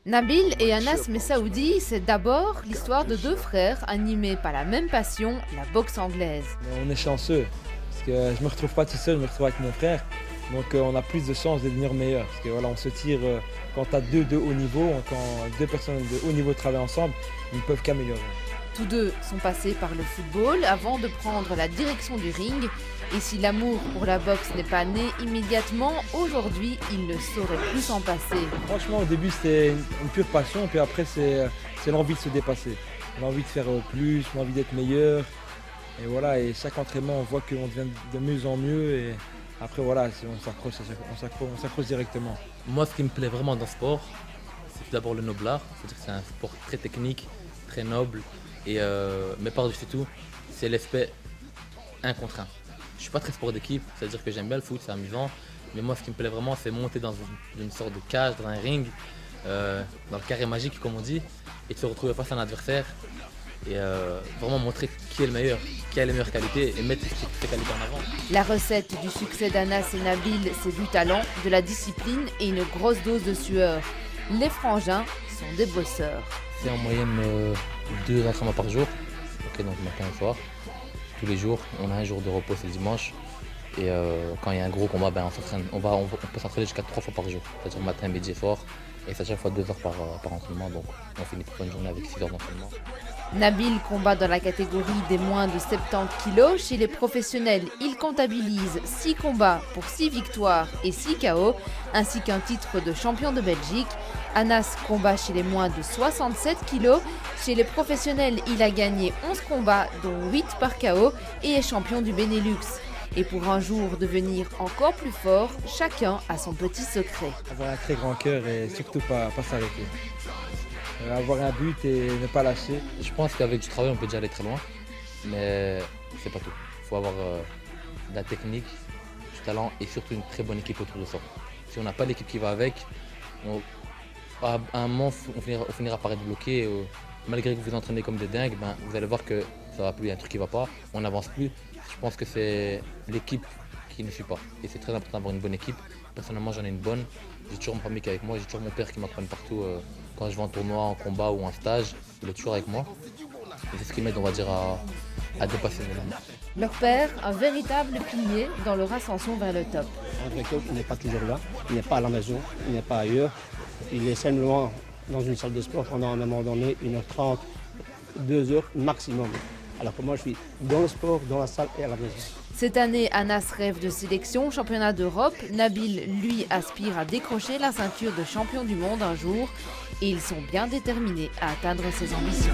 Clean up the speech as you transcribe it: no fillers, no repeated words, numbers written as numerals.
Nabil et Anas Messaoudi, c'est d'abord l'histoire de deux frères animés par la même passion, la boxe anglaise. On est chanceux, parce que je ne me retrouve pas tout seul, je me retrouve avec mon frère. Donc on a plus de chances de devenir meilleur. Parce que voilà, on se tire, quand tu as deux de haut niveau, quand deux personnes de haut niveau travaillent ensemble, ils ne peuvent qu'améliorer. Tous deux sont passés par le football avant de prendre la direction du ring. Et si l'amour pour la boxe n'est pas né immédiatement, aujourd'hui, il ne saurait plus s'en passer. Franchement, au début, c'était une pure passion, puis après, c'est l'envie de se dépasser. L'envie de faire plus, l'envie d'être meilleur. Et voilà, et chaque entraînement, on voit qu'on devient de mieux en mieux. Et après, voilà, on s'accroche directement. Moi, ce qui me plaît vraiment dans le sport, c'est tout d'abord le noblard. C'est-à-dire que c'est un sport très technique, très noble. Mais par-dessus tout, c'est l'aspect 1 contre 1. Je ne suis pas très sport d'équipe, c'est-à-dire que j'aime bien le foot, c'est amusant. Mais moi, ce qui me plaît vraiment, c'est monter dans une sorte de cage, dans un ring, dans le carré magique, comme on dit, et de se retrouver face à un adversaire. Et vraiment montrer qui est le meilleur, qui a les meilleures qualités et mettre ces qualités en avant. La recette du succès d'Anas et Nabil, c'est du talent, de la discipline et une grosse dose de sueur. Les frangins sont des bosseurs. C'est en moyenne 2 entraînements par jour, donc matin et soir. Tous les jours, on a un jour de repos, c'est le dimanche. Et quand il y a un gros combat, on peut s'entraîner jusqu'à 3 fois par jour. C'est-à-dire matin, midi et soir. Et c'est à chaque fois 2 heures par entraînement, donc on finit pour une journée avec 6 heures d'entraînement. Nabil combat dans la catégorie des moins de 70 kg. Chez les professionnels, il comptabilise 6 combats pour 6 victoires et 6 KO, ainsi qu'un titre de champion de Belgique. Anas combat chez les moins de 67 kg. Chez les professionnels, il a gagné 11 combats, dont 8 par KO, et est champion du Benelux. Et pour un jour devenir encore plus fort, chacun a son petit secret. Avoir un très grand cœur et surtout pas s'arrêter. Avoir un but et ne pas lâcher. Je pense qu'avec du travail, on peut déjà aller très loin, mais c'est pas tout. Il faut avoir de la technique, du talent et surtout une très bonne équipe autour de ça. Si on n'a pas l'équipe qui va avec, à un moment, on finira par être bloqué. Malgré que vous entraînez comme des dingues, vous allez voir que ça va plus, il y a un truc qui ne va pas, on n'avance plus. Je pense que c'est l'équipe qui ne suit pas. Et c'est très important d'avoir une bonne équipe. Personnellement, j'en ai une bonne. J'ai toujours ma famille qui est avec moi, j'ai toujours mon père qui m'accompagne partout. Quand je vais en tournoi, en combat ou en stage, il est toujours avec moi. Et c'est ce qui m'aide, on va dire, à dépasser mes limites. Leur père, un véritable pilier dans leur ascension vers le top. André Koch n'est pas toujours là, il n'est pas à la maison, il n'est pas ailleurs. Il est simplement dans une salle de sport pendant un moment donné, 1h30, 2 heures maximum. Alors que moi, je suis dans le sport, dans la salle et à la maison. Cette année, Anas rêve de sélection, championnat d'Europe. Nabil, lui, aspire à décrocher la ceinture de champion du monde un jour. Et ils sont bien déterminés à atteindre ses ambitions.